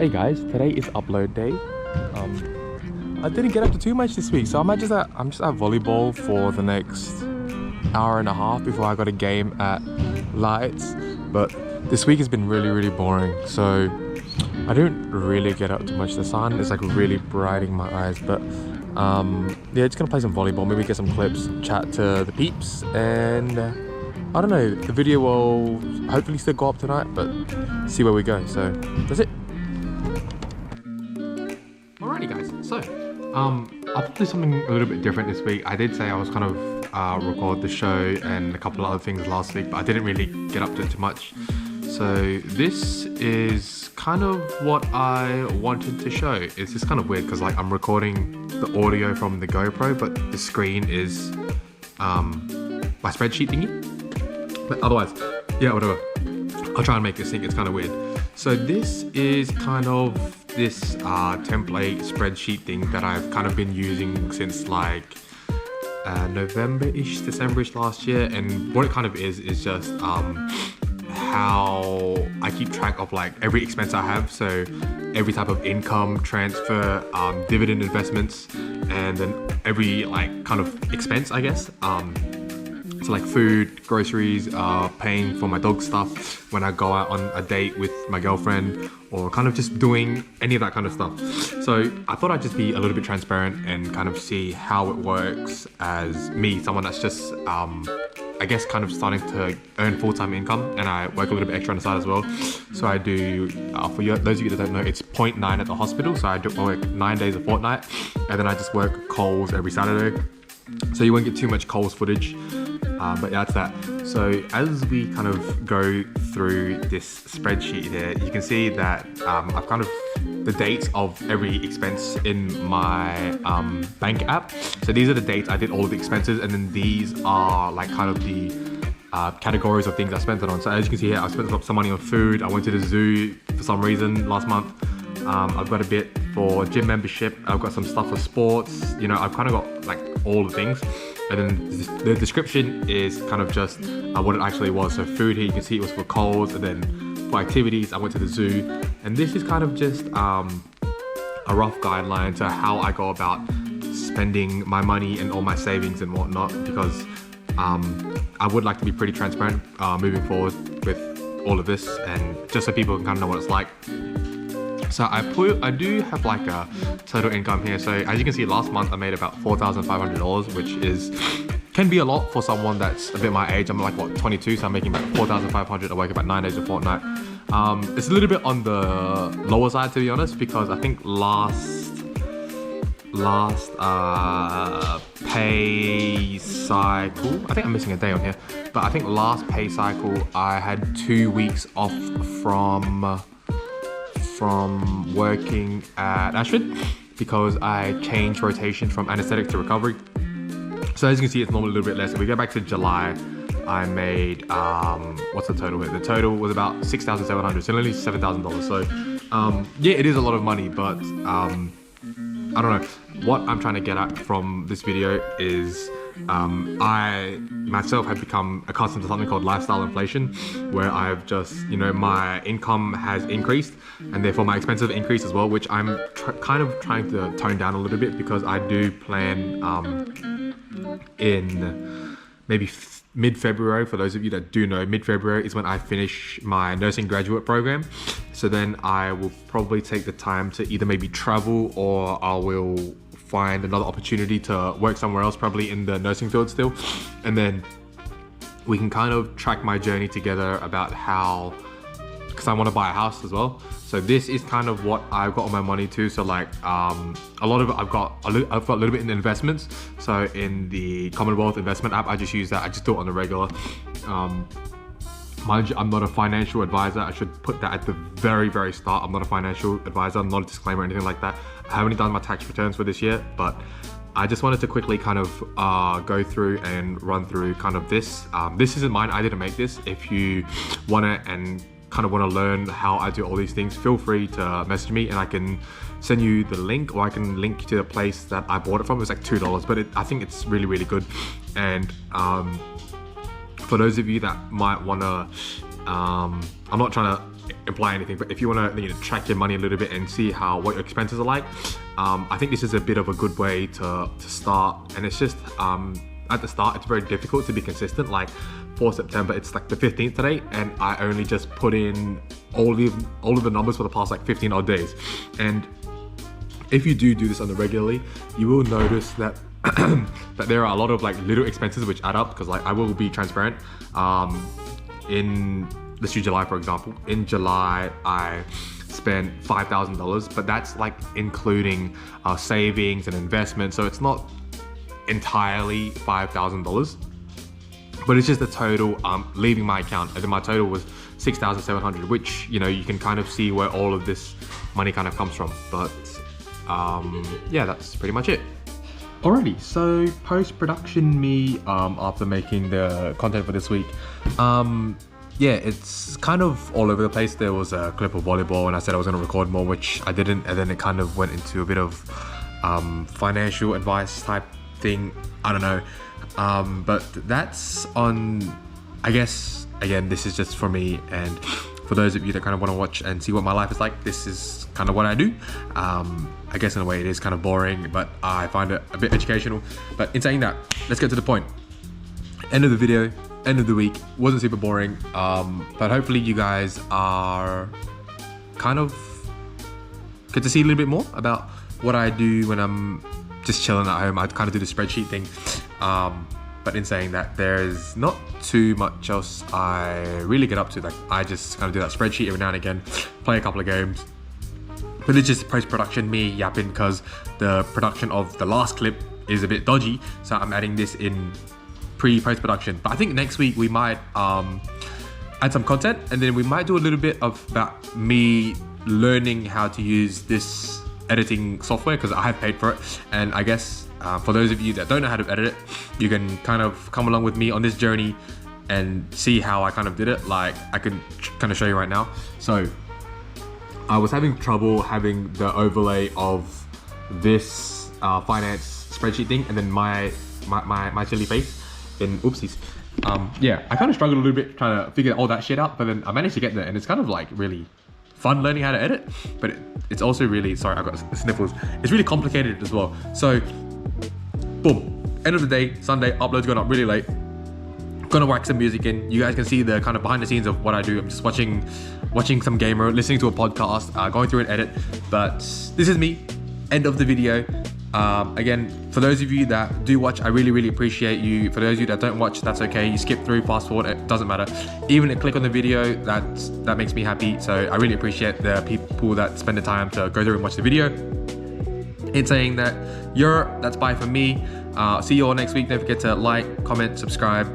Hey guys, today is upload day. I didn't get up to too much this week, so I'm just at volleyball for the next hour and a half before I got a game at Lights. But this week has been really boring, so I didn't really get up too much. The sun is like really brightening my eyes, but yeah, just gonna play some volleyball, maybe get some clips, chat to the peeps, and I don't know, the video will hopefully still go up tonight, but see where we go. So that's it. Alrighty guys, so I'll probably do something a little bit different this week. I did say I was kind of record the show and a couple of other things last week, but I didn't really get up to it too much. So this is kind of what I wanted to show. It's just kind of weird because like I'm recording the audio from the GoPro, but the screen is my spreadsheet thingy. But otherwise, yeah, whatever. I'll try and make this thing. It's kind of weird. So this is kind of this template spreadsheet thing that I've kind of been using since like November-ish, December-ish last year. And what it kind of is just how I keep track of like every expense I have. So every type of income, transfer, dividend investments, and then every like kind of expense, I guess. So like food, groceries, paying for my dog stuff when I go out on a date with my girlfriend, or kind of just doing any of that kind of stuff. So I thought I'd just be a little bit transparent and kind of see how it works as me, someone that's just, I guess kind of starting to earn full-time income, and I work a little bit extra on the side as well. So I do, for those of you that don't know, it's 0.9 at the hospital. So I work 9 days a fortnight, and then I just work Coles every Saturday. So you won't get too much Coles footage. But yeah, that's that. So as we kind of go through this spreadsheet here, you can see that I've kind of the dates of every expense in my bank app. So these are the dates I did all of the expenses, and then these are like kind of the categories of things I spent it on. So as you can see here, I spent some money on food. I went to the zoo for some reason last month. I've got a bit for gym membership. I've got some stuff for sports. You know, I've kind of got like all the things. And then the description is kind of just what it actually was. So food here, you can see it was for Coles, and then for activities, I went to the zoo. And this is kind of just a rough guideline to how I go about spending my money and all my savings and whatnot, because I would like to be pretty transparent moving forward with all of this, and just so people can kind of know what it's like. So I do have like a total income here. So as you can see, last month I made about $4,500, which can be a lot for someone that's a bit my age. I'm like, what, 22, so I'm making about $4,500. I work about 9 days a fortnight. It's a little bit on the lower side, to be honest, because I think last pay cycle, I think I'm missing a day on here, but I think last pay cycle I had 2 weeks off from working at Ashford, because I changed rotation from anesthetic to recovery. So as you can see, it's normally a little bit less. If we go back to July, I made, what's the total here? The total was about $6,700, so nearly $7,000. So yeah, it is a lot of money, but I don't know. What I'm trying to get at from this video is I myself have become accustomed to something called lifestyle inflation, where I've just, you know, my income has increased and therefore my expenses have increased as well, which I'm kind of trying to tone down a little bit, because I do plan in maybe mid-February. For those of you that do know, mid-February is when I finish my nursing graduate program. So then I will probably take the time to either maybe travel, or I will find another opportunity to work somewhere else, probably in the nursing field still. And then we can kind of track my journey together about how, because I want to buy a house as well. So this is kind of what I've got all my money to. So like a lot of it, I've got a little bit in investments. So in the Commonwealth investment app, I just use that. I just do it on the regular. Mind you, I'm not a financial advisor. I should put that at the very start. I'm not a financial advisor. I'm not a disclaimer or anything like that. I haven't done my tax returns for this year, but I just wanted to quickly kind of go through and run through kind of this. This isn't mine. I didn't make this. If you want to and kind of want to learn how I do all these things, feel free to message me and I can send you the link, or I can link to the place that I bought it from. It was like $2, but I think it's really good. And for those of you that might want to, I'm not trying to imply anything, but if you want to track your money a little bit and see what your expenses are like, I think this is a bit of a good way to start. And it's just at the start it's very difficult to be consistent. Like for September, it's like the 15th today, and I only just put in all of the numbers for the past like 15 odd days. And if you do this on the regularly, you will notice that that there are a lot of like little expenses which add up, because like I will be transparent. In let's do July for example. In July, I spent $5,000, but that's like including savings and investments, so it's not entirely $5,000, but it's just the total leaving my account. And then my total was $6,700, which you can kind of see where all of this money kind of comes from. But yeah, that's pretty much it. Alrighty, so post-production me after making the content for this week, yeah, it's kind of all over the place. There was a clip of volleyball and I said I was going to record more, which I didn't, and then it kind of went into a bit of financial advice type thing. I don't know, but that's on, I guess, again, this is just for me, and for those of you that kind of want to watch and see what my life is like, this is kind of what I do. I guess in a way it is kind of boring, but I find it a bit educational. But in saying that, let's get to the point. End of the video, end of the week. Wasn't super boring, but hopefully you guys are kind of get to see a little bit more about what I do when I'm just chilling at home. I kind of do the spreadsheet thing, but in saying that, there's not too much else I really get up to. Like I just kind of do that spreadsheet every now and again, play a couple of games. But it's just post-production, me yapping, because the production of the last clip is a bit dodgy, so I'm adding this in post-production. But I think next week we might add some content, and then we might do a little bit about me learning how to use this editing software, because I have paid for it. And I guess for those of you that don't know how to edit it, you can kind of come along with me on this journey and see how I kind of did it. Like I can kind of show you right now. So I was having trouble having the overlay of this finance spreadsheet thing, and then my silly face in oopsies. Yeah, I kind of struggled a little bit trying to figure all that shit out, but then I managed to get there, and it's kind of like really fun learning how to edit, but it's also really, sorry, I've got sniffles. It's really complicated as well. So, boom, end of the day, Sunday, upload's going up really late. Gonna whack some music in. You guys can see the kind of behind the scenes of what I do. I'm just watching some gamer, listening to a podcast, going through an edit. But this is me, end of the video. Again, for those of you that do watch, I really, really appreciate you. For those of you that don't watch, that's okay. You skip through, fast forward, it doesn't matter. Even a click on the video, that makes me happy. So I really appreciate the people that spend the time to go through and watch the video. In saying that, that's bye from me. See you all next week. Don't forget to like, comment, subscribe,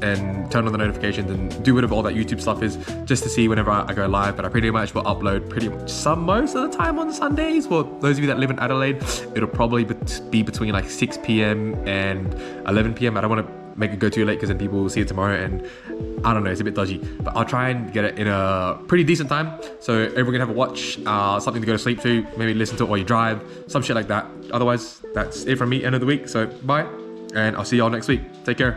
and turn on the notifications, and do whatever all that YouTube stuff is, just to see whenever I go live. But I pretty much will upload most of the time on Sundays. For those of you that live in Adelaide, it'll probably be between like 6 p.m. and 11 p.m. I don't want to make it go too late, because then people will see it tomorrow, and I don't know, it's a bit dodgy. But I'll try and get it in a pretty decent time, so everyone can have a watch, something to go to sleep to, maybe listen to it while you drive, some shit like that. Otherwise, that's it from me, end of the week. So bye, and I'll see y'all next week. Take care.